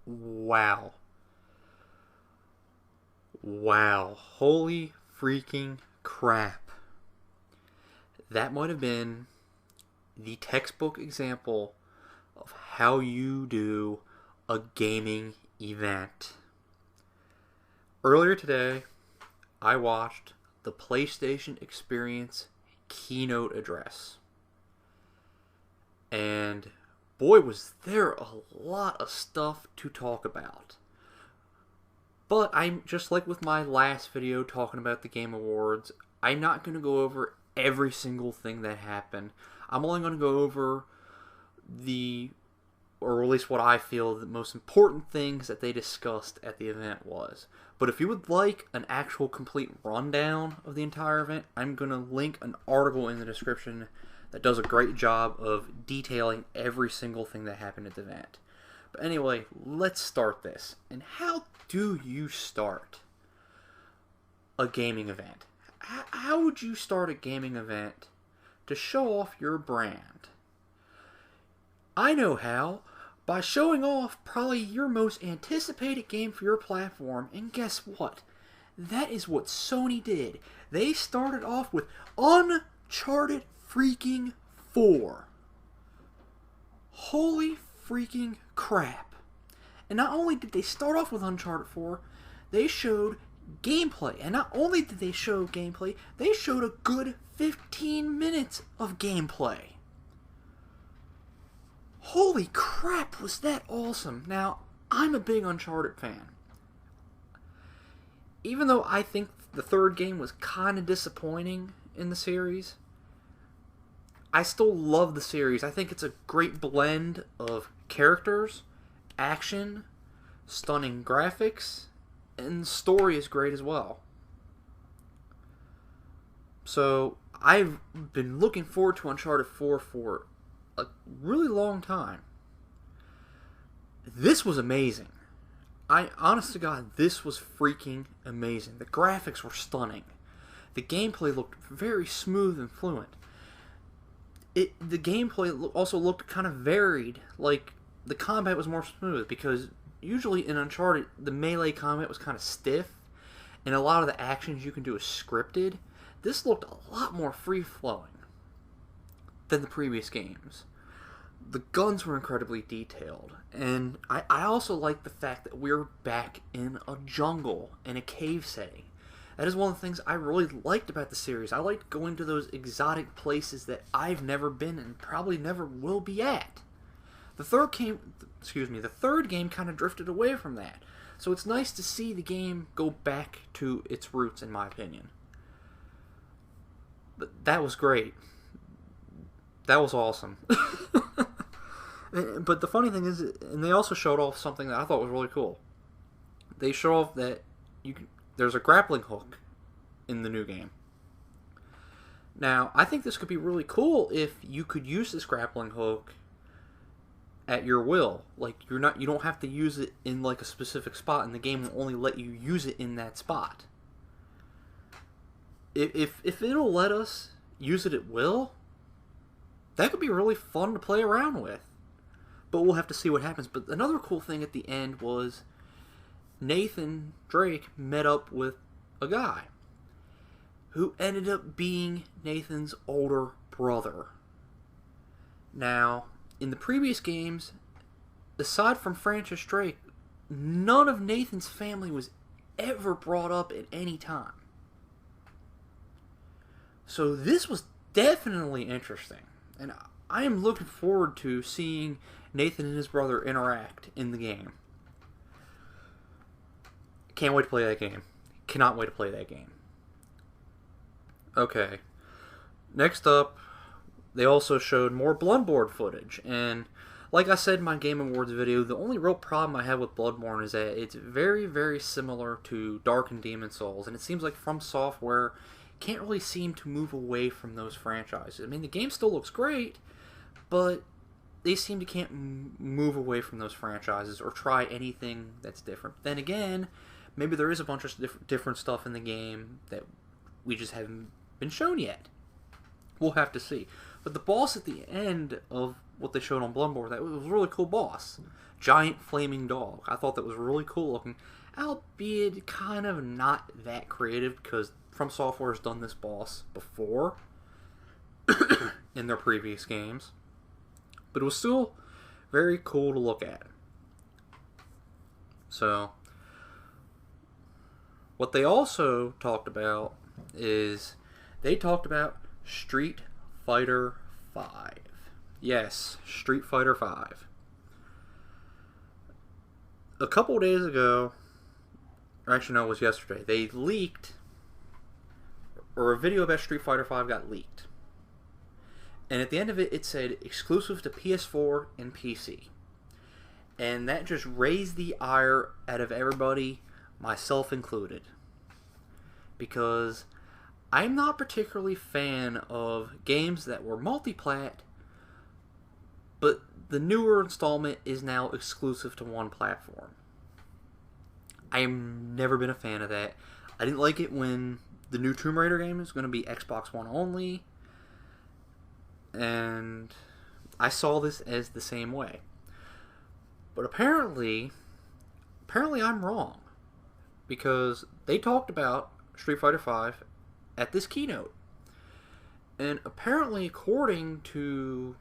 Wow. Wow. Holy freaking crap. That might have been the textbook example of how you do a gaming event. Earlier today, I watched the PlayStation Experience Keynote Address. And boy, was there a lot of stuff to talk about. But I'm just like with my last video talking about the Game Awards, I'm not going to go over every single thing that happened. I'm only going to go over or at least what I feel the most important things that they discussed at the event was. But if you would like an actual complete rundown of the entire event, I'm going to link an article in the description that does a great job of detailing every single thing that happened at the event. But anyway, let's start this. And how do you start a gaming event? How would you start a gaming event to show off your brand? I know how. By showing off probably your most anticipated game for your platform. And guess what? That is what Sony did. They started off with Uncharted freaking 4. Holy freaking crap. And not only did they start off with Uncharted 4, they showed gameplay. And not only did they show gameplay, they showed a good 15 minutes of gameplay. Holy crap, was that awesome. Now, I'm a big Uncharted fan. Even though I think the third game was kind of disappointing in the series, I still love the series. I think it's a great blend of characters, action, stunning graphics, and the story is great as well. So, I've been looking forward to Uncharted 4 for a really long time. This was amazing. Honest to God, this was freaking amazing. The graphics were stunning. The gameplay looked very smooth and fluent. The gameplay also looked kind of varied. Like, the combat was more smooth, because usually in Uncharted, the melee combat was kind of stiff, and a lot of the actions you can do is scripted. This looked a lot more free-flowing than the previous games. The guns were incredibly detailed, and I also like the fact that we're back in a jungle, in a cave setting. That is one of the things I really liked about the series. I liked going to those exotic places that I've never been and probably never will be at. The third game kind of drifted away from that. So it's nice to see the game go back to its roots, in my opinion. But that was great. That was awesome. But the funny thing is, and they also showed off something that I thought was really cool. They show off that there's a grappling hook in the new game. Now, I think this could be really cool if you could use this grappling hook at your will. Like, you don't have to use it in like a specific spot, and the game will only let you use it in that spot. If it'll let us use it at will, that could be really fun to play around with. But we'll have to see what happens. But another cool thing at the end was Nathan Drake met up with a guy who ended up being Nathan's older brother. Now, in the previous games, aside from Francis Drake, none of Nathan's family was ever brought up at any time. So this was definitely interesting. And I am looking forward to seeing Nathan and his brother interact in the game. Can't wait to play that game. Cannot wait to play that game. Okay. Next up, they also showed more Bloodborne footage. And like I said in my Game Awards video, the only real problem I have with Bloodborne is that it's very, very similar to Dark and Demon Souls. And it seems like From Software can't really seem to move away from those franchises. I mean, the game still looks great, but they seem to can't move away from those franchises or try anything that's different. Then again, maybe there is a bunch of different stuff in the game that we just haven't been shown yet. We'll have to see. But the boss at the end of what they showed on Bloodborne, that was a really cool boss. giant flaming dog. I thought that was really cool looking, albeit kind of not that creative because From Software has done this boss before in their previous games. But it was still very cool to look at. So, what they also talked about is they talked about Street Fighter V. Yes, Street Fighter V. A couple days ago, or actually no, it was yesterday, they leaked, or a video about Street Fighter V got leaked. And at the end of it, it said exclusive to PS4 and PC. And that just raised the ire out of everybody, myself included. Because I'm not particularly a fan of games that were multi-plat, but the newer installment is now exclusive to one platform. I've never been a fan of that. I didn't like it when the new Tomb Raider game is going to be Xbox One only. And I saw this as the same way. But apparently I'm wrong. Because they talked about Street Fighter V at this keynote. And apparently, according to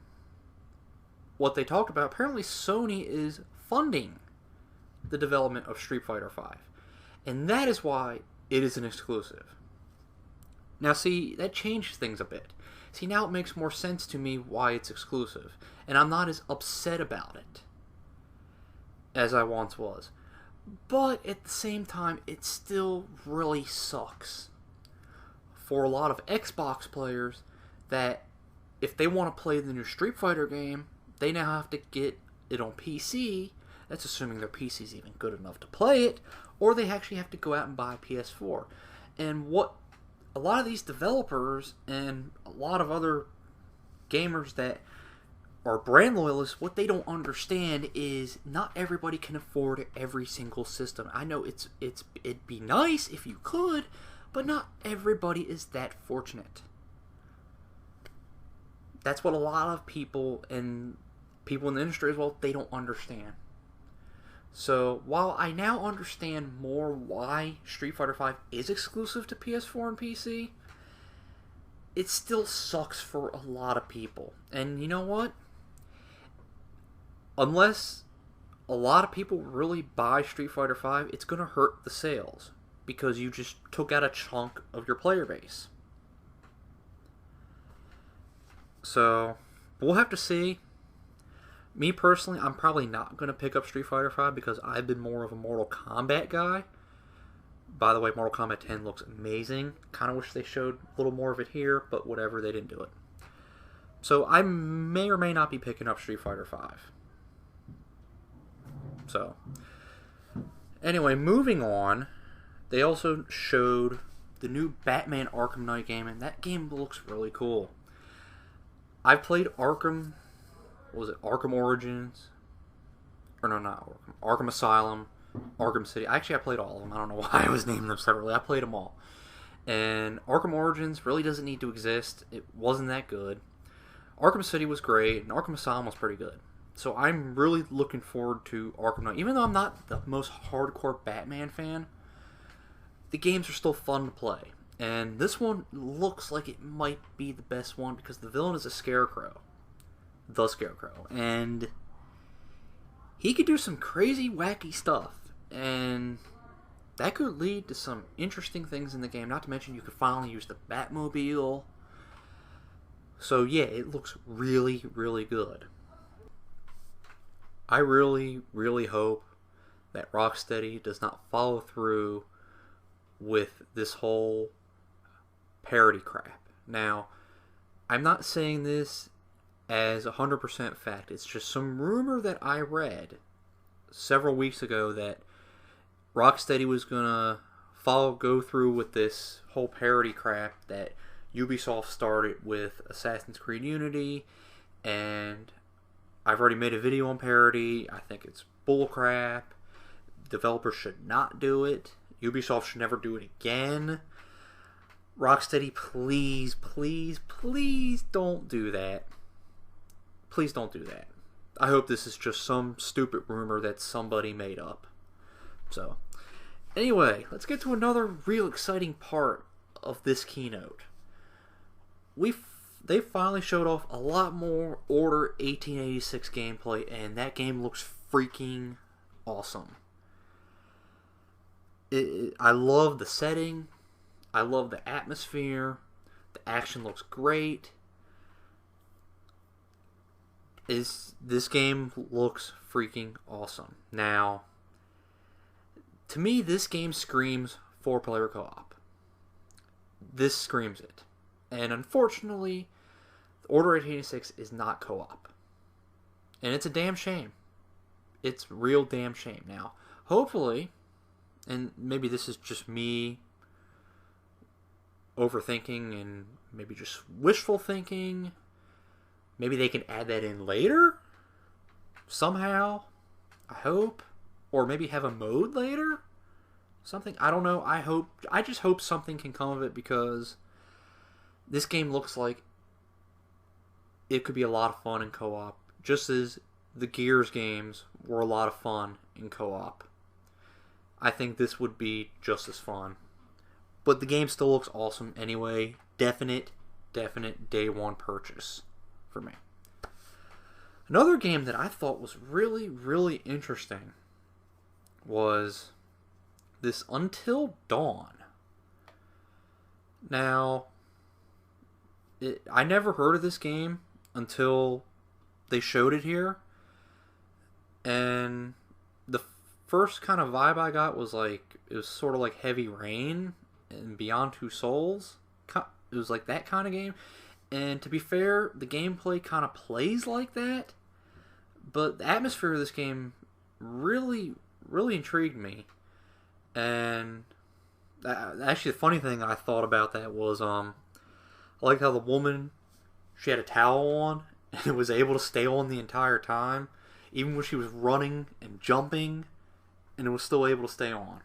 what they talked about, apparently Sony is funding the development of Street Fighter V. And that is why it is an exclusive. Now see, that changes things a bit. See, now it makes more sense to me why it's exclusive. And I'm not as upset about it as I once was. But at the same time, it still really sucks for a lot of Xbox players that if they want to play the new Street Fighter game, they now have to get it on PC. That's assuming their PC is even good enough to play it, or they actually have to go out and buy a PS4. And what a lot of these developers and a lot of other gamers that are brand loyalists, what they don't understand is not everybody can afford every single system. I know it'd be nice if you could, but not everybody is that fortunate. That's what a lot of people in the industry as well, they don't understand. So, while I now understand more why Street Fighter V is exclusive to PS4 and PC, it still sucks for a lot of people. And you know what? Unless a lot of people really buy Street Fighter V, it's going to hurt the sales. Because you just took out a chunk of your player base. So, we'll have to see. Me personally, I'm probably not going to pick up Street Fighter V because I've been more of a Mortal Kombat guy. By the way, Mortal Kombat 10 looks amazing. Kind of wish they showed a little more of it here, but whatever, they didn't do it. So I may or may not be picking up Street Fighter V. So, anyway, moving on, they also showed the new Batman Arkham Knight game, and that game looks really cool. I've played Arkham... What was it? Arkham Origins? Or no, not Arkham. Arkham Asylum. Arkham City. Actually, I played all of them. I don't know why I was naming them separately. I played them all. And Arkham Origins really doesn't need to exist. It wasn't that good. Arkham City was great, and Arkham Asylum was pretty good. So I'm really looking forward to Arkham Knight. Even though I'm not the most hardcore Batman fan, the games are still fun to play. And this one looks like it might be the best one because the villain is a Scarecrow. The Scarecrow. And he could do some crazy, wacky stuff. And that could lead to some interesting things in the game. Not to mention you could finally use the Batmobile. So yeah, it looks really, really good. I really, really hope that Rocksteady does not follow through with this whole parody crap. Now, I'm not saying this as 100% fact. It's just some rumor that I read several weeks ago that Rocksteady was gonna go through with this whole parody crap that Ubisoft started with Assassin's Creed Unity, and I've already made a video on parody. I think it's bullcrap. Developers should not do it. Ubisoft should never do it again. Rocksteady, please, please, please don't do that. Please don't do that. I hope this is just some stupid rumor that somebody made up. So, anyway, let's get to another real exciting part of this keynote. They finally showed off a lot more Order 1886 gameplay, and that game looks freaking awesome. I love the setting. I love the atmosphere. The action looks great. This game looks freaking awesome. Now, to me, this game screams 4-player co-op. This screams it. And unfortunately, Order 1886 is not co-op. And it's a damn shame. It's a real damn shame. Now, hopefully, and maybe this is just me overthinking and maybe just wishful thinking, maybe they can add that in later? Somehow? I hope. Or maybe have a mode later? Something? I don't know. I just hope something can come of it, because this game looks like it could be a lot of fun in co-op, just as the Gears games were a lot of fun in co-op. I think this would be just as fun. But the game still looks awesome anyway. Definite day one purchase for me. Another game that I thought was really, really interesting was this Until Dawn. Now, I never heard of this game until they showed it here. And the first kind of vibe I got was like, it was sort of like Heavy Rain and Beyond Two Souls. It was like that kind of game. And to be fair, the gameplay kind of plays like that. But the atmosphere of this game really, really intrigued me. And actually, the funny thing I thought about that was, I liked how the woman, she had a towel on and it was able to stay on the entire time, even when she was running and jumping, and it was still able to stay on.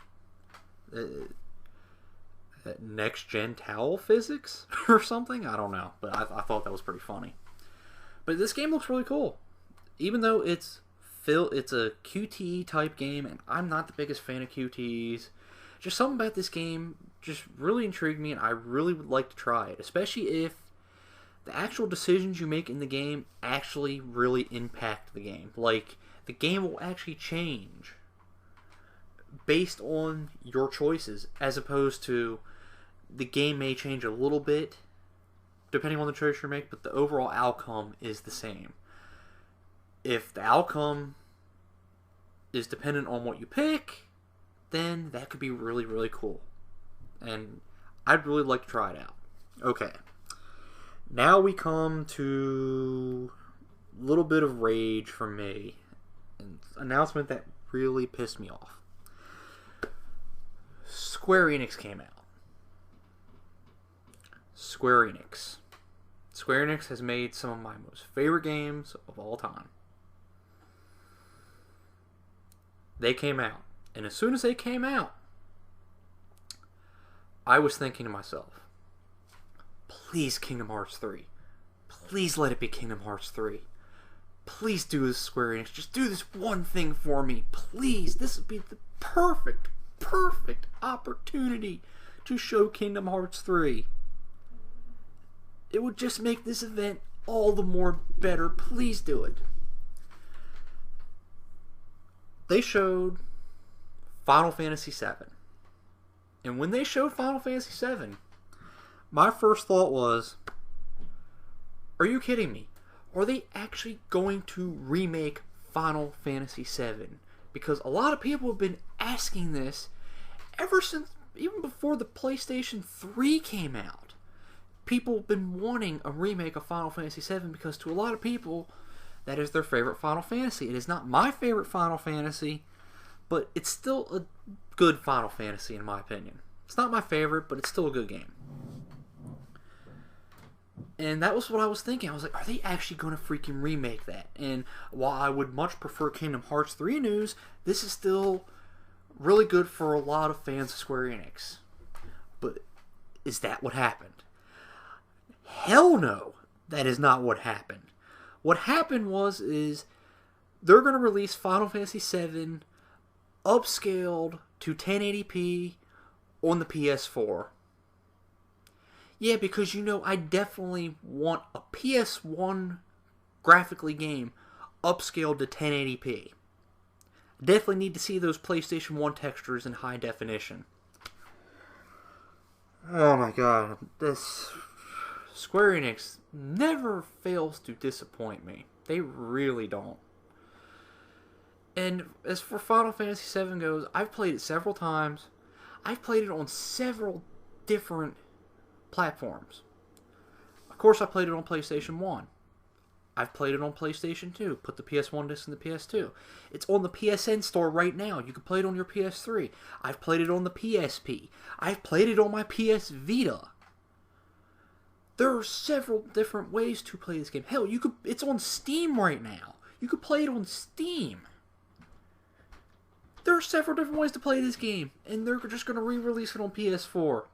Next gen towel physics or something? I don't know, but I thought that was pretty funny. But this game looks really cool, even though it's a QTE type game, and I'm not the biggest fan of QTEs. Just something about this game just really intrigued me, and I really would like to try it, especially if the actual decisions you make in the game actually really impact the game. Like, the game will actually change based on your choices, as opposed to the game may change a little bit depending on the choice you make, but the overall outcome is the same. If the outcome is dependent on what you pick, then that could be really, really cool. And I'd really like to try it out. Okay. Now we come to a little bit of rage from me. An announcement that really pissed me off. Square Enix came out. Square Enix has made some of my most favorite games of all time. They came out. And as soon as they came out, I was thinking to myself, please Kingdom Hearts 3. Please let it be Kingdom Hearts 3. Please do this, Square Enix. Just do this one thing for me. Please. This would be the perfect opportunity to show Kingdom Hearts 3. It would just make this event all the more better. Please do it. They showed Final Fantasy VII. And when they showed Final Fantasy VII, my first thought was, are you kidding me? Are they actually going to remake Final Fantasy VII? Because a lot of people have been asking this ever since, even before the PlayStation 3 came out. People have been wanting a remake of Final Fantasy VII because to a lot of people, that is their favorite Final Fantasy. It is not my favorite Final Fantasy, but it's still a good Final Fantasy in my opinion. It's not my favorite, but it's still a good game. And that was what I was thinking. I was like, are they actually going to freaking remake that? And while I would much prefer Kingdom Hearts 3 news, this is still really good for a lot of fans of Square Enix. But is that what happened? Hell no, that is not what happened. What happened is they're going to release Final Fantasy VII upscaled to 1080p on the PS4. Yeah, because I definitely want a PS1 graphically game upscaled to 1080p. Definitely need to see those PlayStation 1 textures in high definition. Oh my god, this Square Enix never fails to disappoint me. They really don't. And as for Final Fantasy VII goes, I've played it several times. I've played it on several different platforms. Of course, I played it on PlayStation 1. I've played it on PlayStation 2. Put the PS1 disc in the PS2. It's on the PSN store right now. You can play it on your PS3. I've played it on the PSP. I've played it on my PS Vita. There are several different ways to play this game. Hell, it's on Steam right now. You could play it on Steam. There are several different ways to play this game, and they're just going to re-release it on PS4.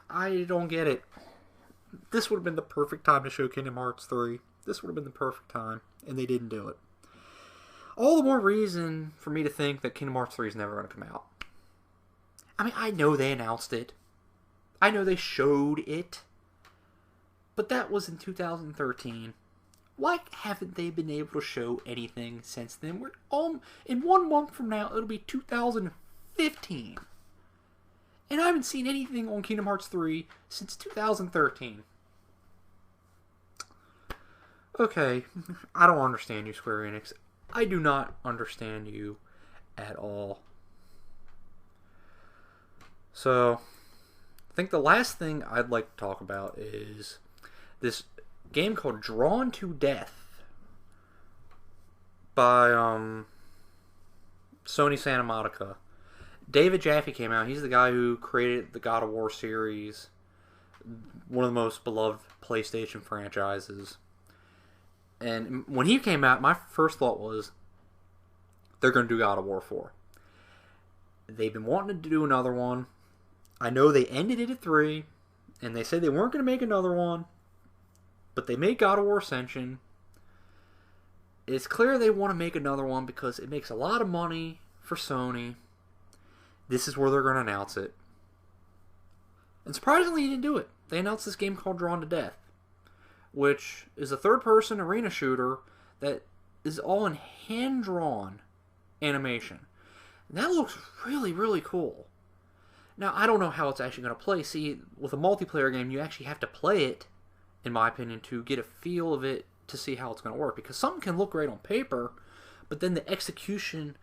I don't get it. This would have been the perfect time to show Kingdom Hearts 3. This would have been the perfect time, and they didn't do it. All the more reason for me to think that Kingdom Hearts 3 is never going to come out. I mean, I know they announced it. I know they showed it. But that was in 2013. Why haven't they been able to show anything since then? We're in 1 month from now, it'll be 2015. And I haven't seen anything on Kingdom Hearts 3 since 2013. Okay, I don't understand you, Square Enix. I do not understand you at all. So, I think the last thing I'd like to talk about is this game called Drawn to Death by Sony Santa Monica. David Jaffe came out. He's the guy who created the God of War series, one of the most beloved PlayStation franchises. And when he came out, my first thought was, they're going to do God of War 4. They've been wanting to do another one. I know they ended it at 3, and they said they weren't going to make another one, but they made God of War Ascension. It's clear they want to make another one because it makes a lot of money for Sony. This is where they're going to announce it. And surprisingly, he didn't do it. They announced this game called Drawn to Death, which is a third-person arena shooter that is all in hand-drawn animation. And that looks really, really cool. Now, I don't know how it's actually going to play. See, with a multiplayer game, you actually have to play it, in my opinion, to get a feel of it to see how it's going to work. Because something can look great on paper, but then the execution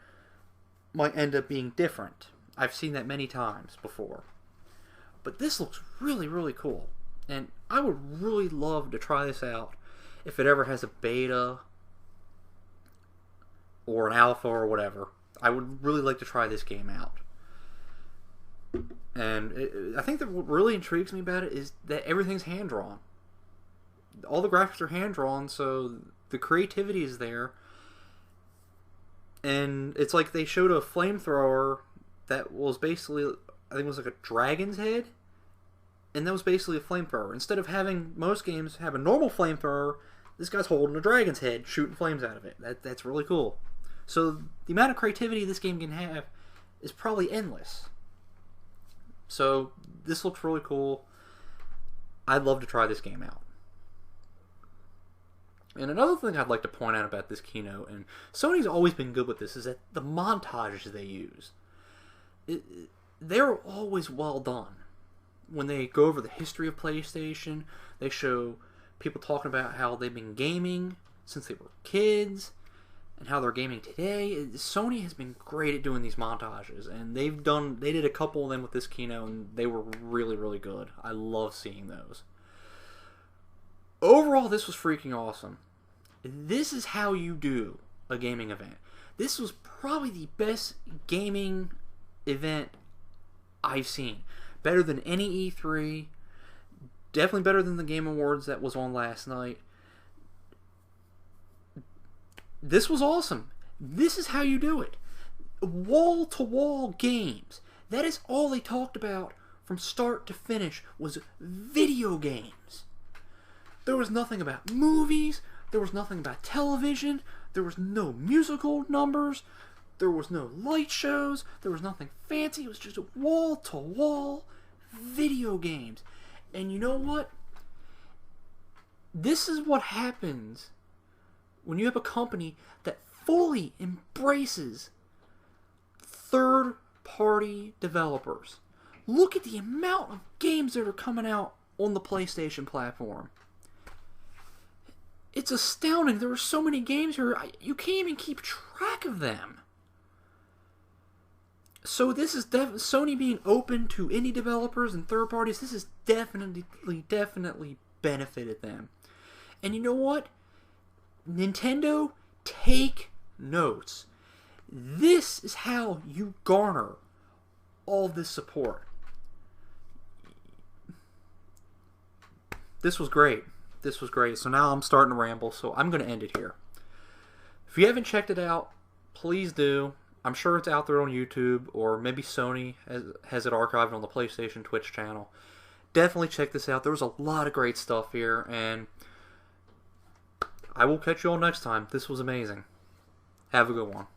might end up being different. I've seen that many times before. But this looks really, really cool. And I would really love to try this out if it ever has a beta or an alpha or whatever. I would really like to try this game out. And I think that what really intrigues me about it is that everything's hand-drawn. All the graphics are hand-drawn, so the creativity is there. And it's like they showed a flamethrower that was basically, I think it was like a dragon's head. And that was basically a flamethrower. Instead of having most games have a normal flamethrower, this guy's holding a dragon's head, shooting flames out of it. That's really cool. So the amount of creativity this game can have is probably endless. So this looks really cool. I'd love to try this game out. And another thing I'd like to point out about this keynote, and Sony's always been good with this, is that the montages they use. They're always well done. When they go over the history of PlayStation, they show people talking about how they've been gaming since they were kids, and how they're gaming today. Sony has been great at doing these montages, and they did a couple of them with this keynote, and they were really, really good. I love seeing those. Overall, this was freaking awesome. This is how you do a gaming event. This was probably the best gaming event I've seen. Better than any E3. Definitely better than the Game Awards that was on last night. This was awesome. This is how you do it. Wall-to-wall games. That is all they talked about from start to finish was video games. There was nothing about movies. There was nothing about television. There was no musical numbers. There was no light shows. There was nothing fancy. It was just wall-to-wall video games. And you know what? This is what happens when you have a company that fully embraces third-party developers. Look at the amount of games that are coming out on the PlayStation platform. It's astounding. There are so many games here, you can't even keep track of them. So this is Sony being open to indie developers and third parties. This has definitely benefited them. And you know what? Nintendo, take notes. This is how you garner all this support. This was great. This was great. So now I'm starting to ramble, so I'm going to end it here. If you haven't checked it out, please do. I'm sure it's out there on YouTube, or maybe Sony has it archived on the PlayStation Twitch channel. Definitely check this out. There was a lot of great stuff here, and I will catch you all next time. This was amazing. Have a good one.